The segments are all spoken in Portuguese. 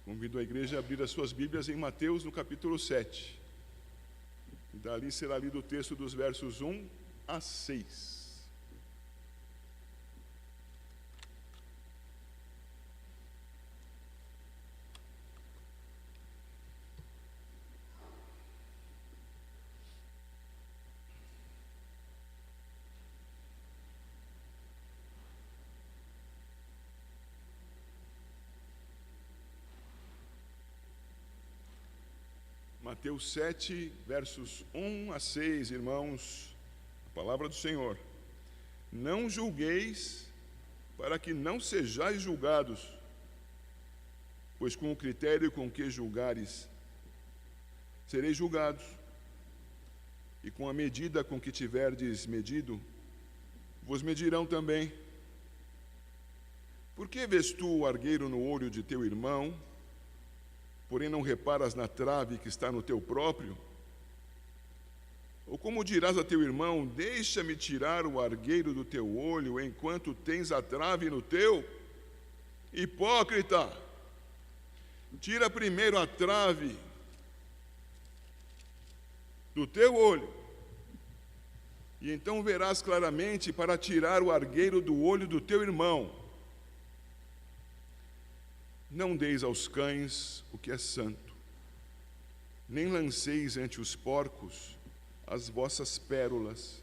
Convido a igreja a abrir as suas Bíblias em Mateus, no capítulo 7. E dali será lido o texto dos versos 1 a 6. Mateus 7, versos 1 a 6, irmãos, a palavra do Senhor. Não julgueis, para que não sejais julgados, pois com o critério com que julgares, sereis julgados, e com a medida com que tiverdes medido, vos medirão também. Por que vês tu o argueiro no olho de teu irmão, porém não reparas na trave que está no teu próprio? Ou como dirás a teu irmão, deixa-me tirar o argueiro do teu olho, enquanto tens a trave no teu? Hipócrita! Tira primeiro a trave do teu olho, e então verás claramente para tirar o argueiro do olho do teu irmão. Não deis aos cães o que é santo, nem lanceis ante os porcos as vossas pérolas,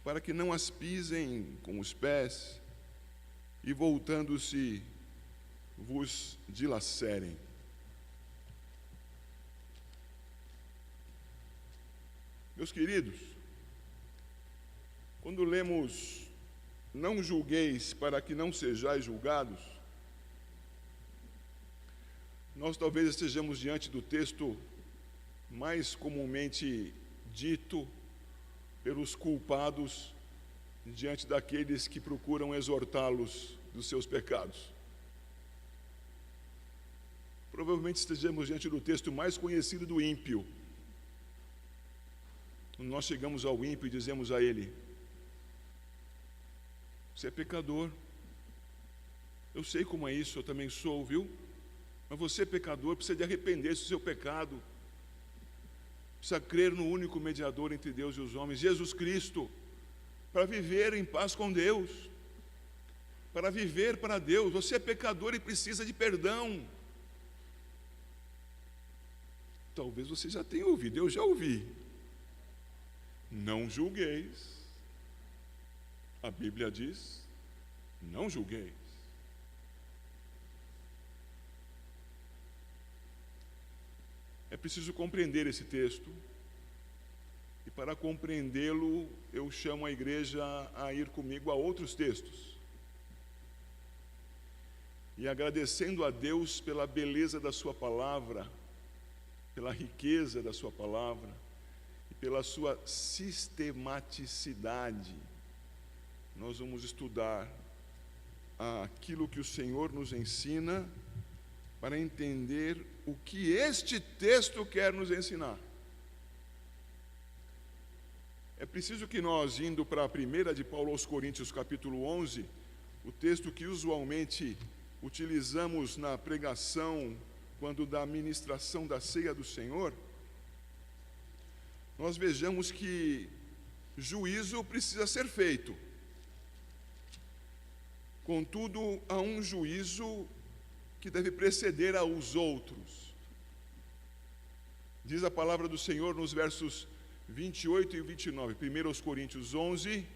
para que não as pisem com os pés e, voltando-se, vos dilacerem. Meus queridos, quando lemos "não julgueis para que não sejais julgados", nós talvez estejamos diante do texto mais comumente dito pelos culpados diante daqueles que procuram exortá-los dos seus pecados. Provavelmente estejamos diante do texto mais conhecido do ímpio. Quando nós chegamos ao ímpio e dizemos a ele: você é pecador, eu sei como é isso, eu também sou, viu? Mas você é pecador, precisa de arrepender-se do seu pecado, precisa crer no único mediador entre Deus e os homens, Jesus Cristo, para viver em paz com Deus, para viver para Deus. Você é pecador e precisa de perdão. Talvez você já tenha ouvido, eu já ouvi. Não julgueis. A Bíblia diz: não julgueis. É preciso compreender esse texto, e para compreendê-lo, eu chamo a igreja a ir comigo a outros textos. E agradecendo a Deus pela beleza da sua palavra, pela riqueza da sua palavra e pela sua sistematicidade, nós vamos estudar aquilo que o Senhor nos ensina para entender o que este texto quer nos ensinar. É preciso que nós, indo para a primeira de Paulo aos Coríntios, capítulo 11, o texto que usualmente utilizamos na pregação, quando da ministração da ceia do Senhor, nós vejamos que juízo precisa ser feito. Contudo, há um juízo que deve preceder aos outros. Diz a palavra do Senhor nos versos 28 e 29, 1 Coríntios 11,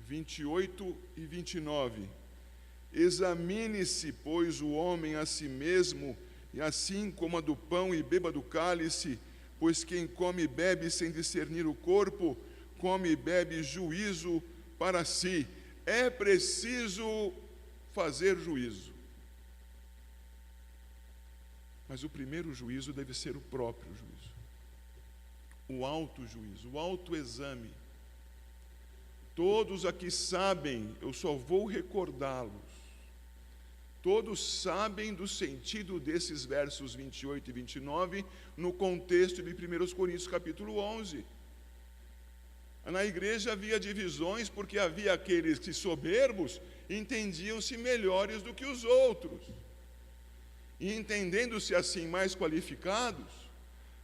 28 e 29. Examine-se, pois, o homem a si mesmo, e assim coma do pão e beba do cálice, pois quem come e bebe sem discernir o corpo, come e bebe juízo para si. É preciso fazer juízo. Mas o primeiro juízo deve ser o próprio juízo, o autojuízo, o autoexame. Todos aqui sabem, eu só vou recordá-los, todos sabem do sentido desses versos 28 e 29 no contexto de 1 Coríntios capítulo 11. Na igreja havia divisões porque havia aqueles que, soberbos, entendiam-se melhores do que os outros. e entendendo-se assim mais qualificados,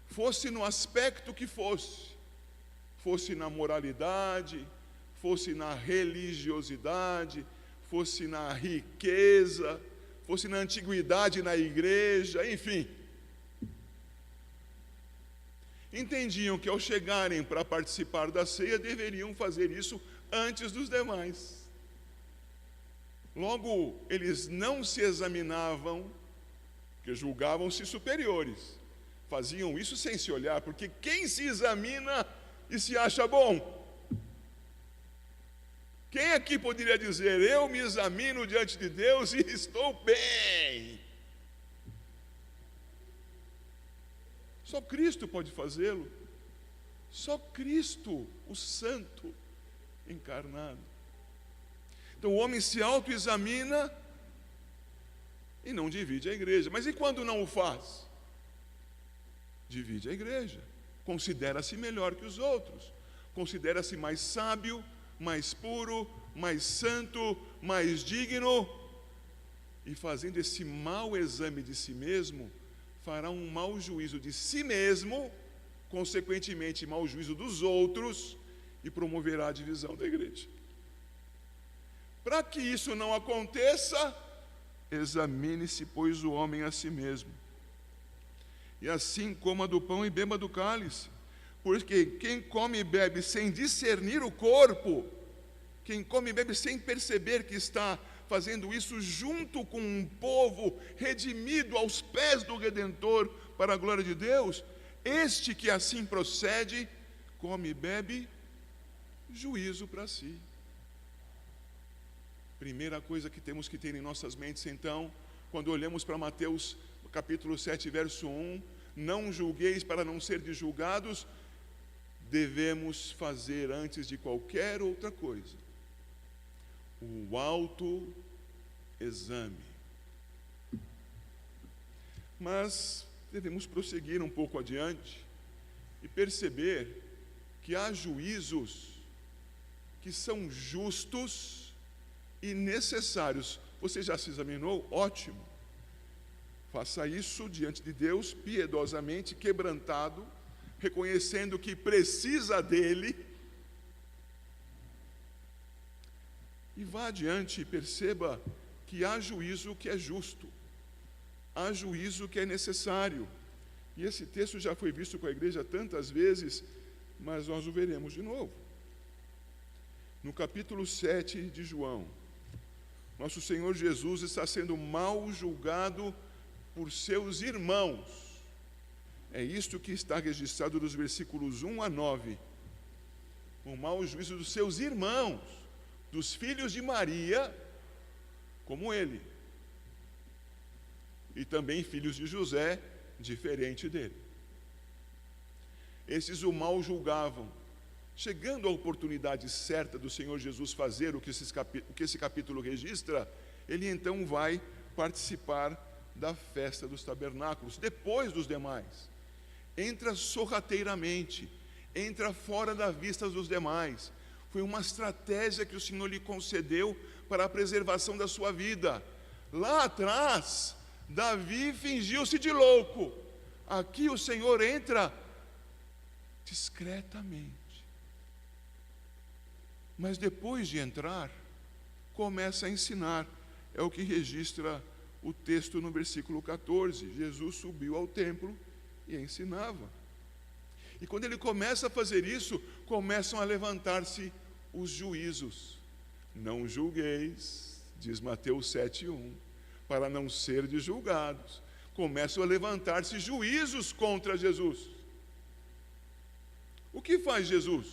fosse no aspecto que fosse na moralidade, fosse na religiosidade, fosse na riqueza, fosse na antiguidade na igreja, enfim. Entendiam que ao chegarem para participar da ceia, deveriam fazer isso antes dos demais. Logo, eles não se examinavam, porque julgavam-se superiores. Faziam isso sem se olhar, porque quem se examina e se acha bom? Quem aqui poderia dizer, eu me examino diante de Deus e estou bem? Só Cristo pode fazê-lo. Só Cristo, o Santo encarnado. Então o homem se autoexamina e não divide a igreja. Mas e quando não o faz? Divide a igreja. Considera-se melhor que os outros. Considera-se mais sábio, mais puro, mais santo, mais digno. E fazendo esse mau exame de si mesmo, fará um mau juízo de si mesmo, consequentemente mau juízo dos outros, e promoverá a divisão da igreja. Para que isso não aconteça, examine-se, pois, o homem a si mesmo. E assim coma do pão e beba do cálice. Porque quem come e bebe sem discernir o corpo, quem come e bebe sem perceber que está fazendo isso junto com um povo redimido aos pés do Redentor para a glória de Deus, este que assim procede, come e bebe juízo para si. Primeira coisa que temos que ter em nossas mentes, então, quando olhamos para Mateus capítulo 7, verso 1, não julgueis para não ser julgados, devemos fazer antes de qualquer outra coisa o autoexame. Mas devemos prosseguir um pouco adiante e perceber que há juízos que são justos e necessários. Você já se examinou? Ótimo. Faça isso diante de Deus, piedosamente, quebrantado, reconhecendo que precisa dele. E vá adiante e perceba que há juízo que é justo, há juízo que é necessário. E esse texto já foi visto com a igreja tantas vezes, mas nós o veremos de novo. No capítulo 7 de João, nosso Senhor Jesus está sendo mal julgado por seus irmãos. É isto que está registrado nos versículos 1 a 9. O mau juízo dos seus irmãos, dos filhos de Maria, como ele. E também filhos de José, diferente dele. Esses o mal julgavam. Chegando à oportunidade certa do Senhor Jesus fazer o que esse capítulo registra, ele então vai participar da festa dos tabernáculos, depois dos demais. Entra sorrateiramente, entra fora da vista dos demais. Foi uma estratégia que o Senhor lhe concedeu para a preservação da sua vida. Lá atrás, Davi fingiu-se de louco. Aqui o Senhor entra discretamente. Mas depois de entrar, começa a ensinar. É o que registra o texto no versículo 14. Jesus subiu ao templo e ensinava. E quando ele começa a fazer isso, começam a levantar-se os juízos. Não julgueis, diz Mateus 7:1, para não serdes julgados. Começam a levantar-se juízos contra Jesus. O que faz Jesus?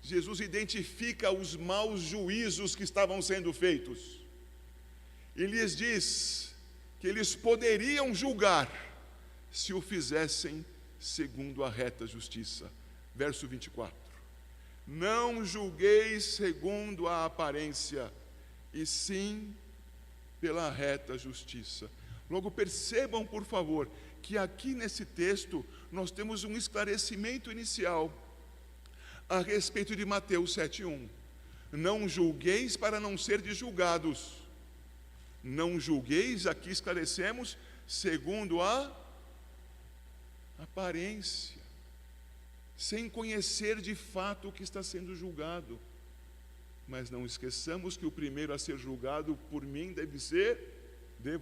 Jesus identifica os maus juízos que estavam sendo feitos. E lhes diz que eles poderiam julgar se o fizessem segundo a reta justiça. Verso 24. Não julgueis segundo a aparência, e sim pela reta justiça. Logo percebam, por favor, que aqui nesse texto nós temos um esclarecimento inicial a respeito de Mateus 7:1. Não julgueis para não serdes julgados. Não julgueis, aqui esclarecemos, segundo a aparência, sem conhecer de fato o que está sendo julgado. Mas não esqueçamos que o primeiro a ser julgado por mim devo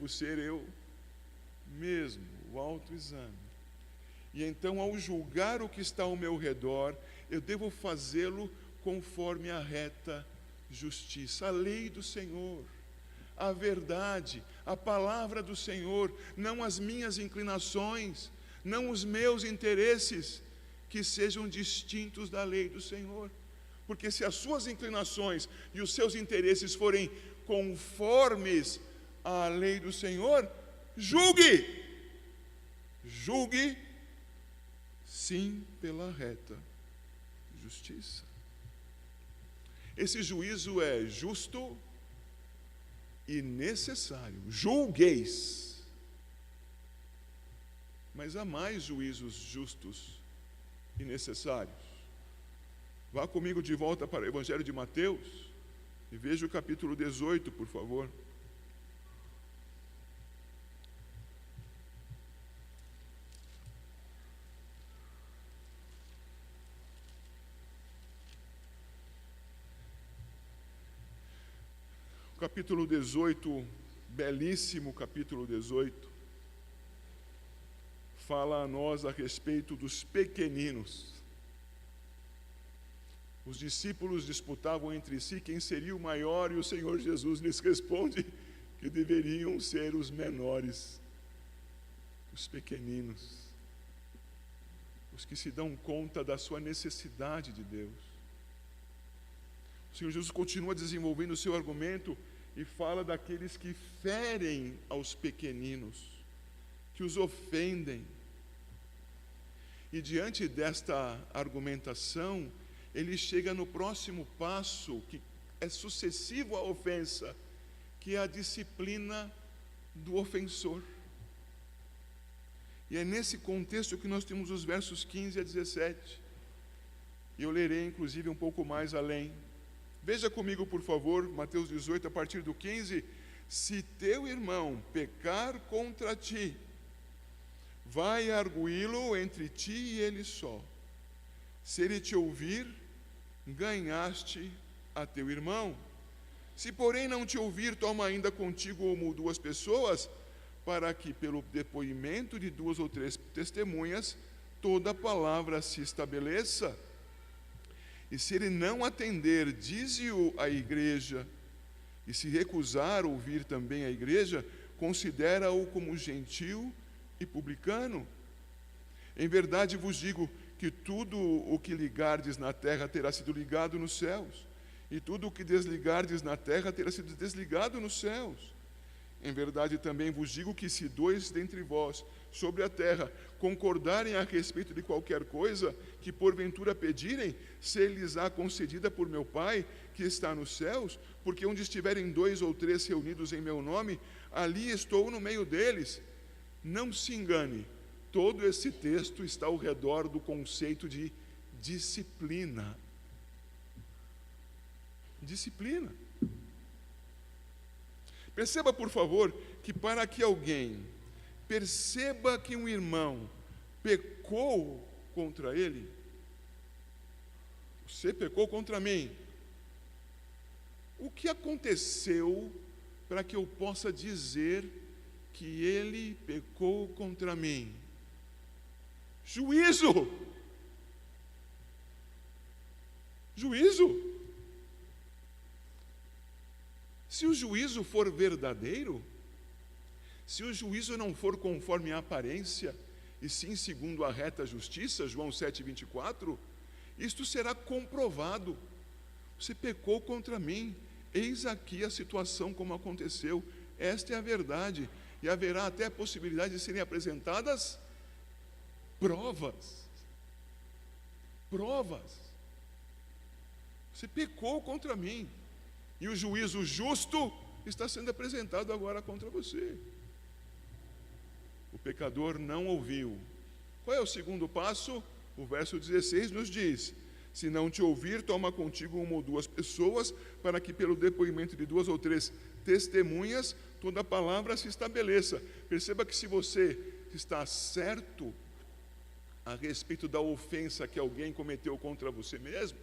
ser eu mesmo, o autoexame. E então, ao julgar o que está ao meu redor, eu devo fazê-lo conforme a reta justiça, a lei do Senhor, a verdade, a palavra do Senhor, não as minhas inclinações, não os meus interesses, que sejam distintos da lei do Senhor. Porque se as suas inclinações e os seus interesses forem conformes à lei do Senhor, julgue sim pela reta justiça. Esse juízo é justo e necessário. Julgueis. Mas há mais juízos justos e necessários. Vá comigo de volta para o Evangelho de Mateus e veja o capítulo 18, por favor. Capítulo 18, belíssimo capítulo 18, fala a nós a respeito dos pequeninos. Os discípulos disputavam entre si quem seria o maior, e o Senhor Jesus lhes responde que deveriam ser os menores, os pequeninos, os que se dão conta da sua necessidade de Deus. O Senhor Jesus continua desenvolvendo o seu argumento e fala daqueles que ferem aos pequeninos, que os ofendem. E diante desta argumentação, ele chega no próximo passo, que é sucessivo à ofensa, que é a disciplina do ofensor. E é nesse contexto que nós temos os versos 15 a 17. E eu lerei, inclusive, um pouco mais além. Veja comigo, por favor, Mateus 18, a partir do 15. Se teu irmão pecar contra ti, vai arguí-lo entre ti e ele só. Se ele te ouvir, ganhaste a teu irmão. Se, porém, não te ouvir, toma ainda contigo uma ou duas pessoas, para que, pelo depoimento de 2 ou 3 testemunhas, toda a palavra se estabeleça. E se ele não atender, dize-o à igreja, e se recusar ouvir também a igreja, considera-o como gentil e publicano. Em verdade vos digo que tudo o que ligardes na terra terá sido ligado nos céus, e tudo o que desligardes na terra terá sido desligado nos céus. Em verdade também vos digo que se 2 dentre vós sobre a terra concordarem a respeito de qualquer coisa que porventura pedirem, ser-lhes-á concedida por meu Pai que está nos céus, porque onde estiverem 2 ou 3 reunidos em meu nome, ali estou no meio deles. Não se engane, todo esse texto está ao redor do conceito de disciplina. Disciplina. Perceba, por favor, que para que alguém perceba que um irmão pecou contra ele, você pecou contra mim, o que aconteceu para que eu possa dizer que ele pecou contra mim? Juízo! Juízo! Se o juízo for verdadeiro, se o juízo não for conforme a aparência, e sim segundo a reta justiça, João 7,24, isto será comprovado. Você pecou contra mim, eis aqui a situação como aconteceu, esta é a verdade, e haverá até a possibilidade de serem apresentadas provas. Provas. Você pecou contra mim. E o juízo justo está sendo apresentado agora contra você. O pecador não ouviu. Qual é o segundo passo? O verso 16 nos diz: Se não te ouvir, toma contigo uma ou duas pessoas, para que pelo depoimento de 2 ou 3 testemunhas, toda palavra se estabeleça. Perceba que se você está certo a respeito da ofensa que alguém cometeu contra você mesmo,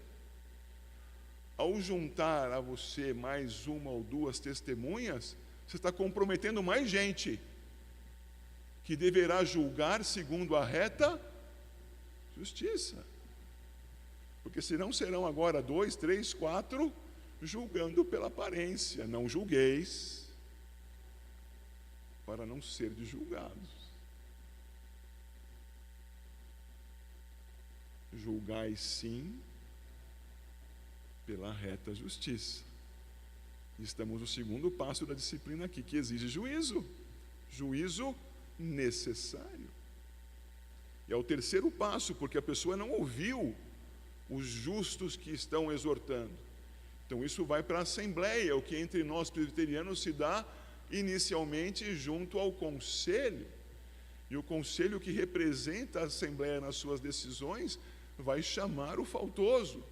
ao juntar a você mais uma ou duas testemunhas, você está comprometendo mais gente, que deverá julgar segundo a reta justiça. Porque senão serão agora 2, 3, 4, julgando pela aparência. Não julgueis, para não ser julgados. Julgai sim, pela reta justiça. Estamos no segundo passo da disciplina aqui, que exige juízo. Juízo necessário. E é o terceiro passo, porque a pessoa não ouviu os justos que estão exortando. Então isso vai para a assembleia, o que entre nós presbiterianos se dá inicialmente junto ao conselho. E o conselho que representa a assembleia nas suas decisões vai chamar o faltoso,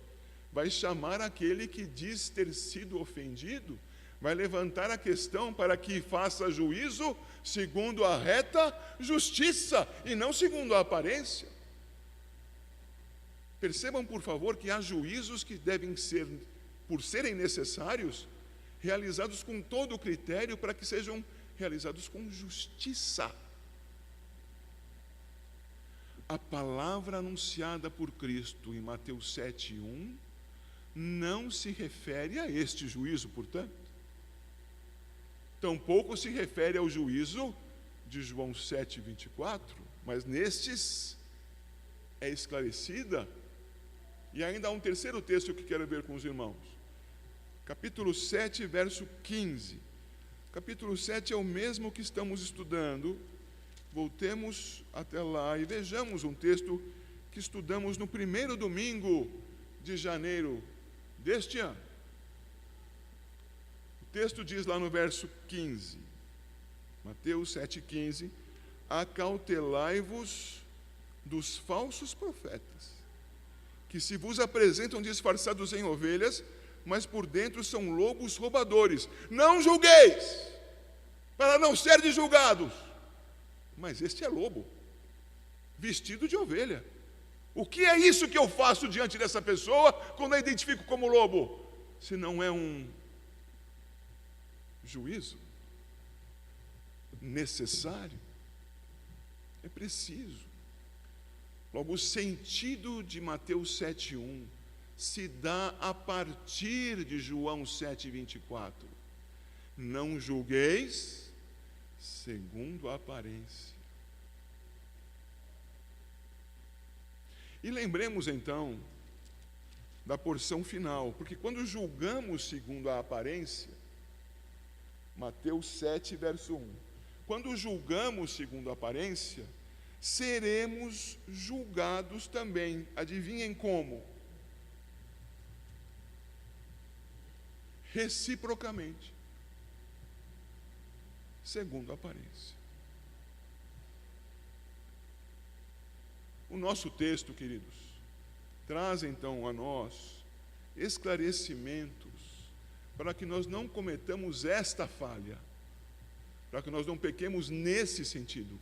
vai chamar aquele que diz ter sido ofendido, vai levantar a questão para que faça juízo segundo a reta justiça e não segundo a aparência. Percebam, por favor, que há juízos que devem ser, por serem necessários, realizados com todo o critério para que sejam realizados com justiça. A palavra anunciada por Cristo em Mateus 7:1 não se refere a este juízo, portanto. Tampouco se refere ao juízo de João 7:24, mas nestes é esclarecida. E ainda há um terceiro texto que quero ver com os irmãos. Capítulo 7, verso 15. Capítulo 7 é o mesmo que estamos estudando. Voltemos até lá e vejamos um texto que estudamos no primeiro domingo de janeiro deste ano. O texto diz lá no verso 15, Mateus 7,15: acautelai-vos dos falsos profetas, que se vos apresentam disfarçados em ovelhas, mas por dentro são lobos roubadores. Não julgueis, para não serdes julgados. Mas este é lobo, vestido de ovelha. O que é isso que eu faço diante dessa pessoa quando a identifico como lobo? Se não é um juízo necessário, é preciso. Logo, o sentido de Mateus 7,1 se dá a partir de João 7,24. Não julgueis segundo a aparência. E lembremos então da porção final, porque quando julgamos segundo a aparência, Mateus 7, verso 1, quando julgamos segundo a aparência, seremos julgados também. Adivinhem como? Reciprocamente, segundo a aparência. O nosso texto, queridos, traz então a nós esclarecimentos para que nós não cometamos esta falha, para que nós não pequemos nesse sentido.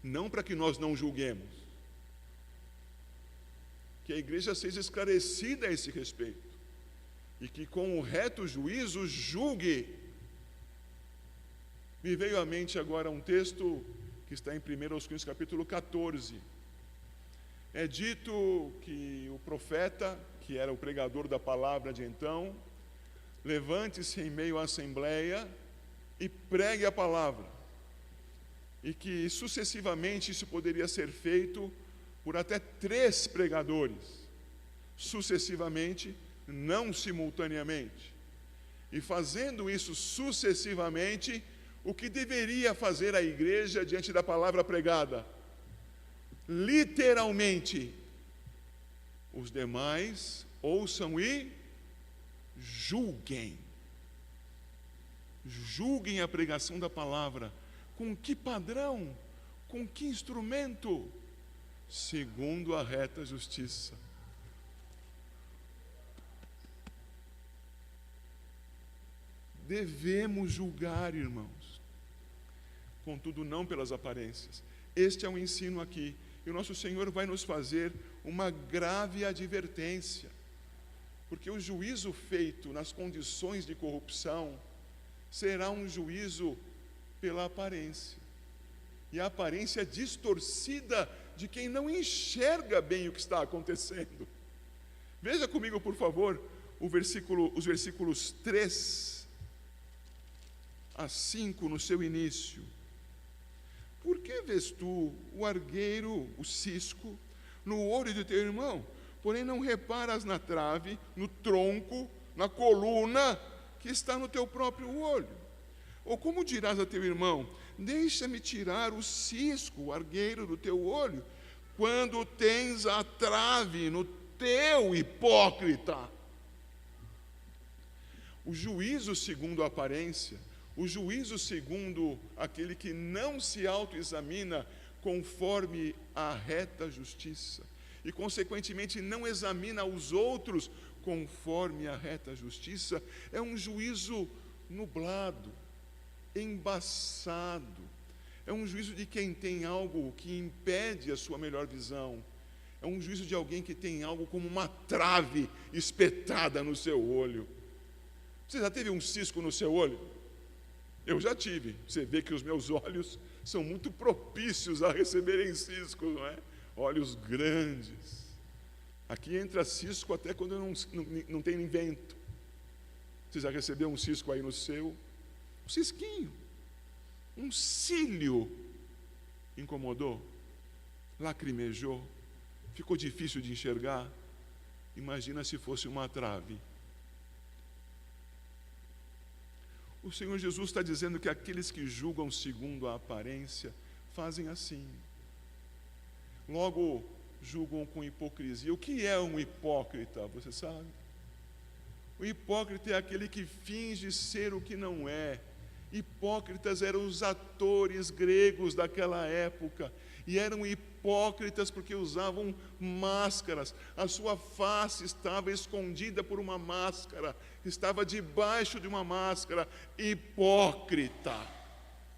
Não para que nós não julguemos, que a igreja seja esclarecida a esse respeito, e que com o reto juízo julgue. Me veio à mente agora um texto que está em 1 Coríntios capítulo 14. É dito que o profeta, que era o pregador da palavra de então, levante-se em meio à assembleia e pregue a palavra. E que sucessivamente isso poderia ser feito por até 3 pregadores, sucessivamente, não simultaneamente. E fazendo isso sucessivamente, o que deveria fazer a igreja diante da palavra pregada? Literalmente, os demais ouçam e julguem. Julguem a pregação da palavra. Com que padrão? Com que instrumento? Segundo a reta justiça. devemos julgar, irmãos. Contudo, não pelas aparências. Este é o ensino aqui. E o nosso Senhor vai nos fazer uma grave advertência. Porque o juízo feito nas condições de corrupção será um juízo pela aparência. E a aparência distorcida de quem não enxerga bem o que está acontecendo. Veja comigo, por favor, os versículos 3 a 5 no seu início. Por que vês tu o argueiro, o cisco, no olho de teu irmão, porém não reparas na trave, no tronco, na coluna que está no teu próprio olho? Ou como dirás a teu irmão: deixa-me tirar o cisco, o argueiro do teu olho, quando tens a trave no teu, hipócrita? O juízo segundo a aparência, o juízo segundo aquele que não se autoexamina conforme a reta justiça, e consequentemente não examina os outros conforme a reta justiça, é um juízo nublado, embaçado, é um juízo de quem tem algo que impede a sua melhor visão, é um juízo de alguém que tem algo como uma trave espetada no seu olho. Você já teve um cisco no seu olho? Eu já tive. Você vê que os meus olhos são muito propícios a receberem ciscos, não é? Olhos grandes. Aqui entra cisco até quando não tem vento. Você já recebeu um cisco aí no seu? Um cisquinho, um cílio incomodou, lacrimejou, ficou difícil de enxergar. Imagina se fosse uma trave. O Senhor Jesus está dizendo que aqueles que julgam segundo a aparência fazem assim. Logo, julgam com hipocrisia. O que é um hipócrita, você sabe? O hipócrita é aquele que finge ser o que não é. Hipócritas eram os atores gregos daquela época, e eram hipócritas porque usavam máscaras. A sua face estava escondida por uma máscara, estava debaixo de uma máscara. Hipócrita,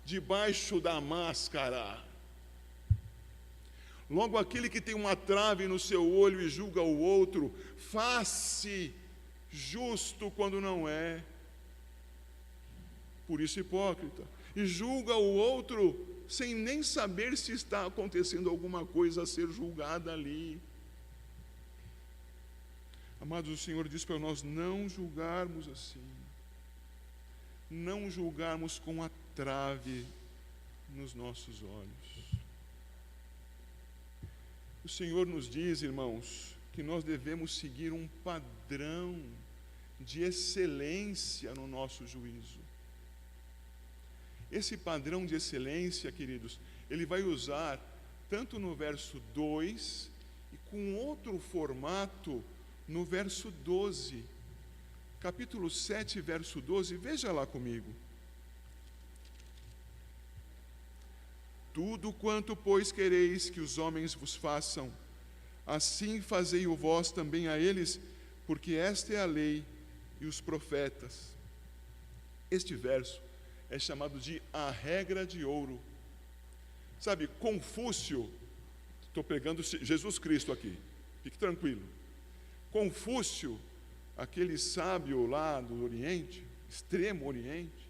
debaixo da máscara. Logo, aquele que tem uma trave no seu olho e julga o outro, faz-se justo quando não é. Por isso, hipócrita. E julga o outro sem nem saber se está acontecendo alguma coisa a ser julgada ali. Amados, o Senhor diz para nós não julgarmos assim. Não julgarmos com a trave nos nossos olhos. O Senhor nos diz, irmãos, que nós devemos seguir um padrão de excelência no nosso juízo. Esse padrão de excelência, queridos, ele vai usar tanto no verso 2 e com outro formato no verso 12. Capítulo 7, verso 12, veja lá comigo. Tudo quanto, pois, quereis que os homens vos façam, assim fazei-o vós também a eles, porque esta é a lei e os profetas. Este verso é chamado de a regra de ouro. Sabe, Confúcio, estou pegando Jesus Cristo aqui, fique tranquilo. Confúcio, aquele sábio lá do Oriente, extremo Oriente,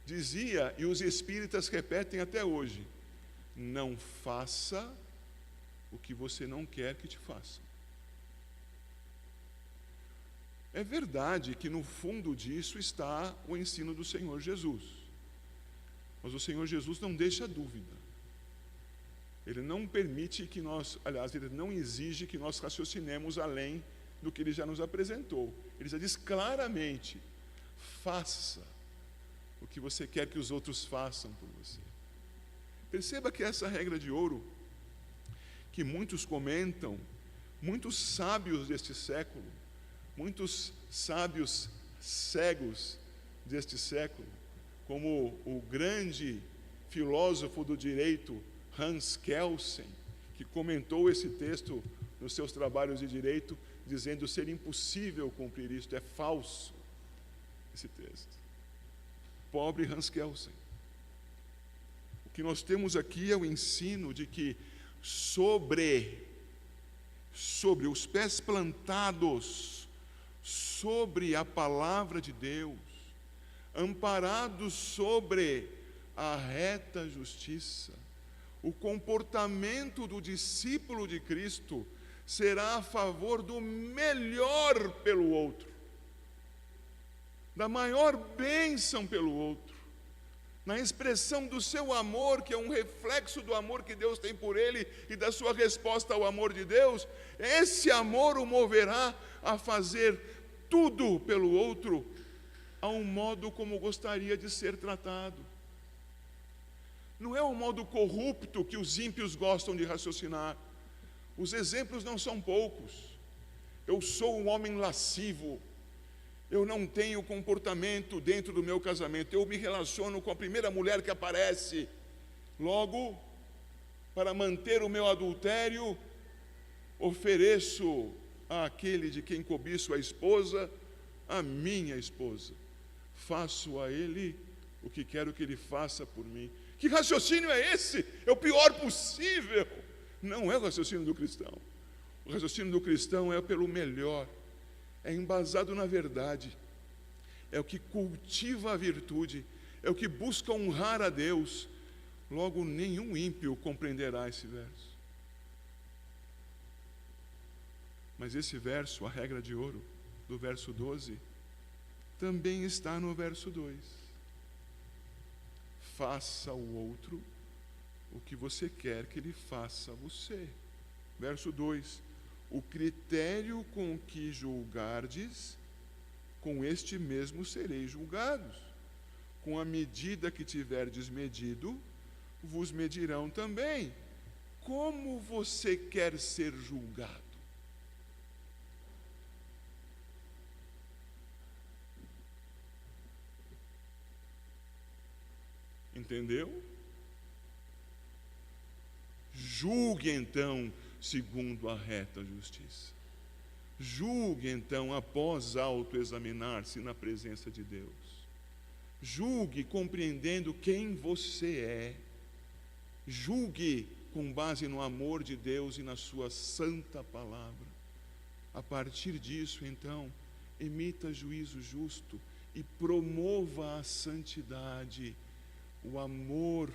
dizia, e os espíritas repetem até hoje: não faça o que você não quer que te façam. É verdade que no fundo disso está o ensino do Senhor Jesus. Mas o Senhor Jesus não deixa dúvida. Ele não permite que nós, aliás, Ele não exige que nós raciocinemos além do que Ele já nos apresentou. Ele já diz claramente: faça o que você quer que os outros façam por você. Perceba que essa regra de ouro, que muitos comentam, muitos sábios deste século, muitos sábios cegos deste século, como o grande filósofo do direito Hans Kelsen, que comentou esse texto nos seus trabalhos de direito, dizendo ser impossível cumprir isto, é falso esse texto. pobre Hans Kelsen. O que nós temos aqui é o ensino de que sobre os pés plantados, sobre a palavra de Deus, amparados sobre a reta justiça, o comportamento do discípulo de Cristo será a favor do melhor pelo outro, da maior bênção pelo outro, na expressão do seu amor, que é um reflexo do amor que Deus tem por ele e da sua resposta ao amor de Deus. Esse amor o moverá a fazer tudo pelo outro, a um modo como gostaria de ser tratado. Não é o modo corrupto que os ímpios gostam de raciocinar. Os exemplos não são poucos. Eu sou um homem lascivo, eu não tenho comportamento dentro do meu casamento, eu me relaciono com a primeira mulher que aparece. Logo, para manter o meu adultério, ofereço àquele de quem cobiço a esposa, a minha esposa. Faço a ele o que quero que ele faça por mim. Que raciocínio é esse? É o pior possível. Não é o raciocínio do cristão. O raciocínio do cristão é pelo melhor, é embasado na verdade, é o que cultiva a virtude, é o que busca honrar a Deus. Logo, nenhum ímpio compreenderá esse verso. Mas esse verso, a regra de ouro, do verso 12, também está no verso 2. Faça ao outro o que você quer que ele faça a você. Verso 2: o critério com que julgardes, com este mesmo sereis julgados. Com a medida que tiverdes medido, vos medirão também. Como você quer ser julgado? Entendeu? Julgue então segundo a reta justiça. Julgue então após autoexaminar-se na presença de Deus. Julgue compreendendo quem você é. Julgue com base no amor de Deus e na sua santa palavra. A partir disso, então, emita juízo justo e promova a santidade. O amor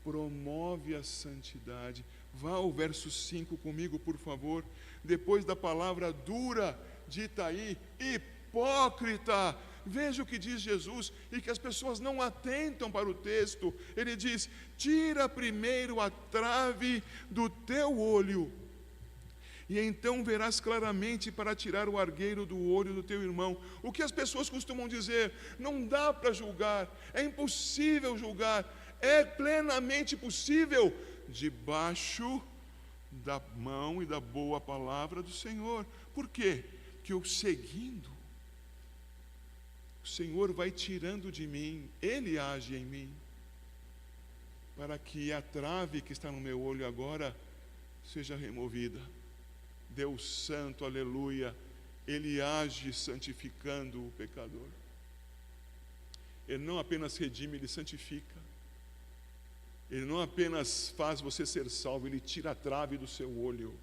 promove a santidade. Vá ao verso 5 comigo, por favor. Depois da palavra dura dita aí, hipócrita, veja o que diz Jesus, e que as pessoas não atentam para o texto. Ele diz: tira primeiro a trave do teu olho, e então verás claramente para tirar o argueiro do olho do teu irmão. O que as pessoas costumam dizer? Não dá para julgar, é impossível julgar. É plenamente possível, debaixo da mão e da boa palavra do Senhor. Por quê? Porque eu seguindo, o Senhor vai tirando de mim, Ele age em mim, para que a trave que está no meu olho agora seja removida. Deus santo, aleluia, Ele age santificando o pecador. Ele não apenas redime, Ele santifica. Ele não apenas faz você ser salvo, Ele tira a trave do seu olho.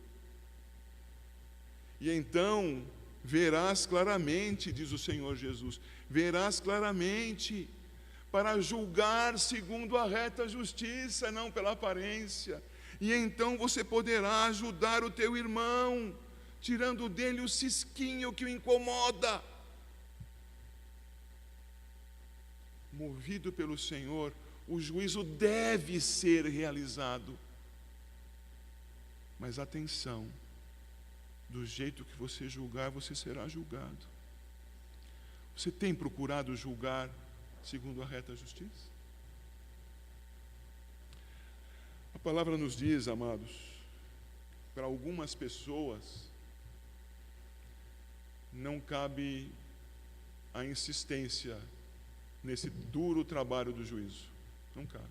E então verás claramente, diz o Senhor Jesus, verás claramente para julgar segundo a reta justiça, não pela aparência. E então você poderá ajudar o teu irmão, tirando dele o cisquinho que o incomoda. Movido pelo Senhor, o juízo deve ser realizado. Mas atenção, do jeito que você julgar, você será julgado. Você tem procurado julgar segundo a reta justiça? A palavra nos diz, amados, para algumas pessoas não cabe a insistência nesse duro trabalho do juízo. Não cabe.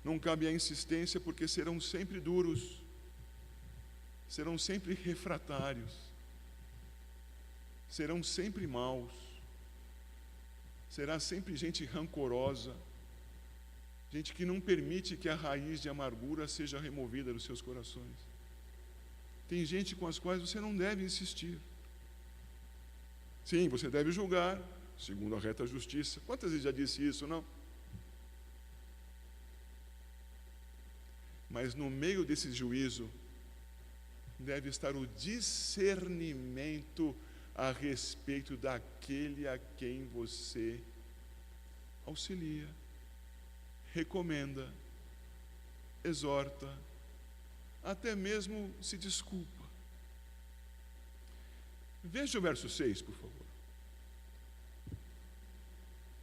Não cabe a insistência, porque serão sempre duros, serão sempre refratários, serão sempre maus, será sempre gente rancorosa, gente que não permite que a raiz de amargura seja removida dos seus corações. Tem gente com as quais você não deve insistir. Sim, você deve julgar, segundo a reta justiça. Quantas vezes já disse isso, não? Mas no meio desse juízo, deve estar o discernimento a respeito daquele a quem você auxilia, recomenda, exorta, até mesmo se desculpa. Veja o verso 6, por favor.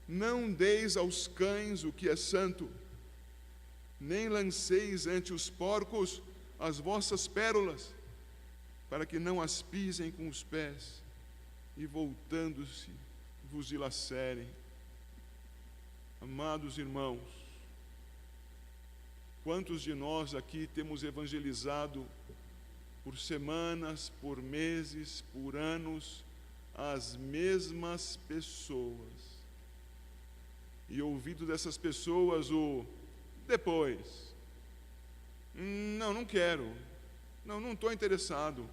Não deis aos cães o que é santo, nem lanceis ante os porcos as vossas pérolas, para que não as pisem com os pés, e voltando-se vos dilacerem. Amados irmãos, quantos de nós aqui temos evangelizado por semanas, por meses, por anos, as mesmas pessoas, e ouvido dessas pessoas o depois, não quero, não estou interessado,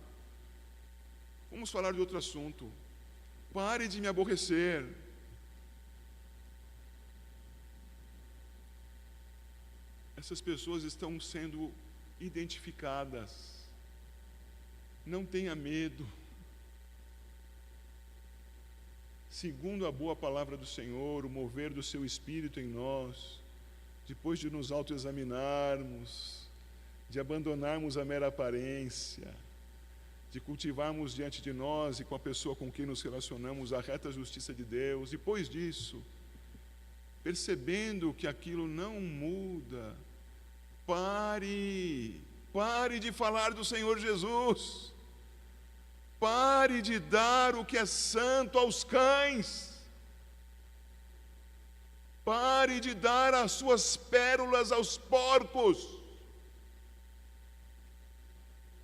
vamos falar de outro assunto, pare de me aborrecer. Essas pessoas estão sendo identificadas. Não tenha medo. Segundo a boa palavra do Senhor, o mover do seu Espírito em nós, depois de nos autoexaminarmos, de abandonarmos a mera aparência, de cultivarmos diante de nós e com a pessoa com quem nos relacionamos a reta justiça de Deus, depois disso, percebendo que aquilo não muda, pare de falar do Senhor Jesus, pare de dar o que é santo aos cães, pare de dar as suas pérolas aos porcos.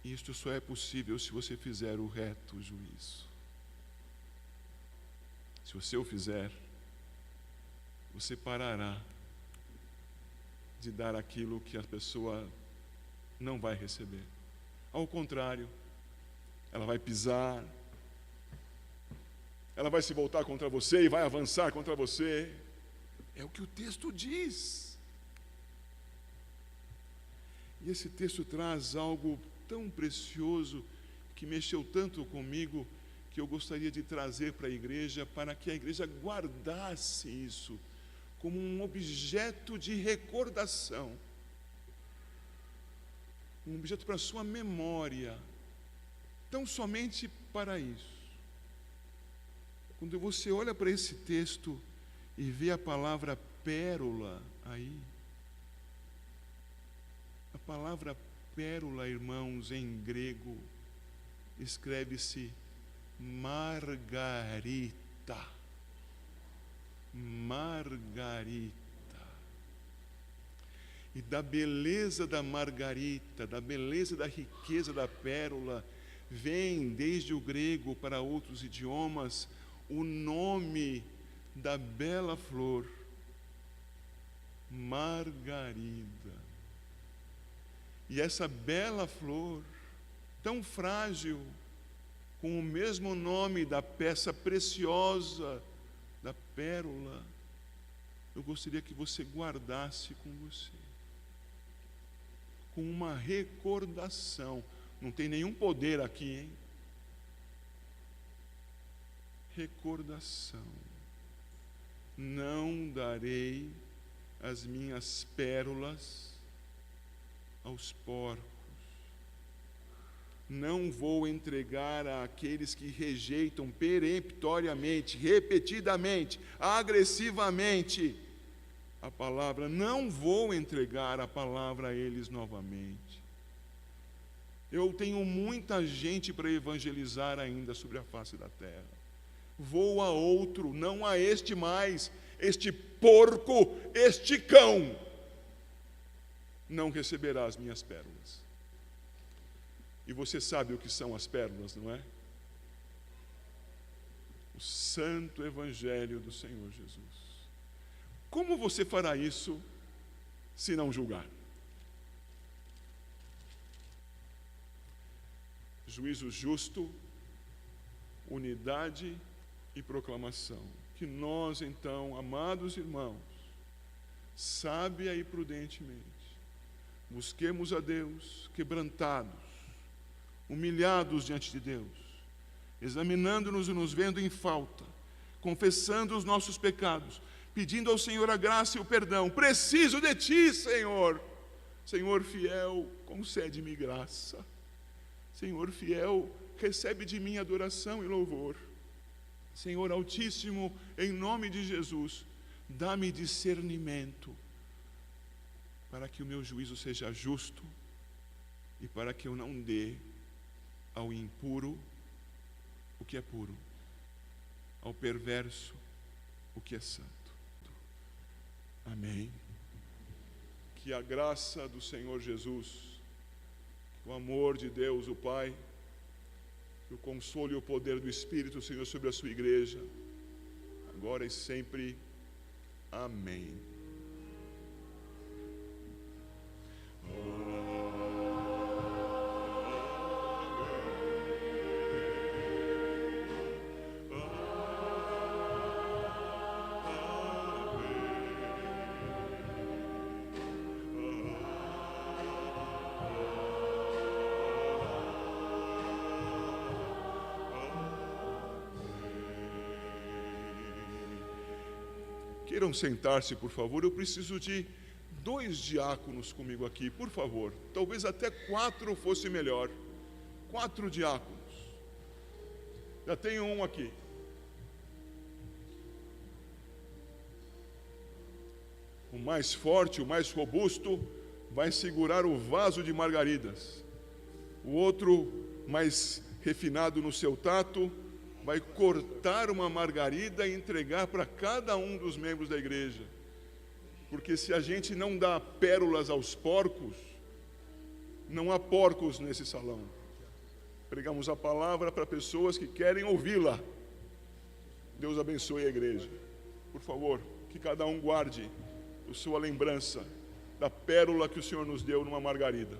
Isto só é possível se você fizer o reto juízo. Se você o fizer, você parará de dar aquilo que a pessoa não vai receber. Ao contrário, ela vai pisar, ela vai se voltar contra você e vai avançar contra você. É o que o texto diz. E esse texto traz algo tão precioso, que mexeu tanto comigo, que eu gostaria de trazer para a igreja, para que a igreja guardasse isso como um objeto de recordação, um objeto para a sua memória, tão somente para isso. Quando você olha para esse texto e vê a palavra pérola aí, a palavra pérola, irmãos, em grego, escreve-se margarita. Margarita. E da beleza da margarita, da beleza da riqueza da pérola, vem desde o grego para outros idiomas o nome da bela flor, margarida. E essa bela flor, tão frágil, com o mesmo nome da peça preciosa da pérola, eu gostaria que você guardasse com você, com uma recordação. Não tem nenhum poder aqui, hein? Recordação. Não darei as minhas pérolas aos porcos. Não vou entregar àqueles que rejeitam peremptoriamente, repetidamente, agressivamente a palavra. Não vou entregar a palavra a eles novamente. Eu tenho muita gente para evangelizar ainda sobre a face da terra. Vou a outro, não a este mais, este porco, este cão, não receberá as minhas pérolas. E você sabe o que são as pérolas, não é? Os santo evangelho do Senhor Jesus. Como você fará isso se não julgar? Juízo justo, unidade e proclamação. Que nós, então, amados irmãos, sábia e prudentemente, busquemos a Deus quebrantados, humilhados diante de Deus, examinando-nos e nos vendo em falta, confessando os nossos pecados, pedindo ao Senhor a graça e o perdão. Preciso de Ti, Senhor. Senhor fiel, concede-me graça. Senhor fiel, recebe de mim adoração e louvor. Senhor Altíssimo, em nome de Jesus, dá-me discernimento para que o meu juízo seja justo e para que eu não dê ao impuro o que é puro, ao perverso o que é santo. Amém. Que a graça do Senhor Jesus, o amor de Deus, o Pai, o consolo e o poder do Espírito, Senhor, sobre a sua igreja, agora e sempre. Amém. Queiram sentar-se, por favor. Eu preciso de 2 diáconos comigo aqui, por favor. Talvez até 4 fosse melhor. 4 diáconos. Já tenho um aqui. O mais forte, o mais robusto, vai segurar o vaso de margaridas. O outro, mais refinado no seu tato, vai cortar uma margarida e entregar para cada um dos membros da igreja. Porque se a gente não dá pérolas aos porcos, não há porcos nesse salão. Pregamos a palavra para pessoas que querem ouvi-la. Deus abençoe a igreja. Por favor, que cada um guarde a sua lembrança da pérola que o Senhor nos deu numa margarida.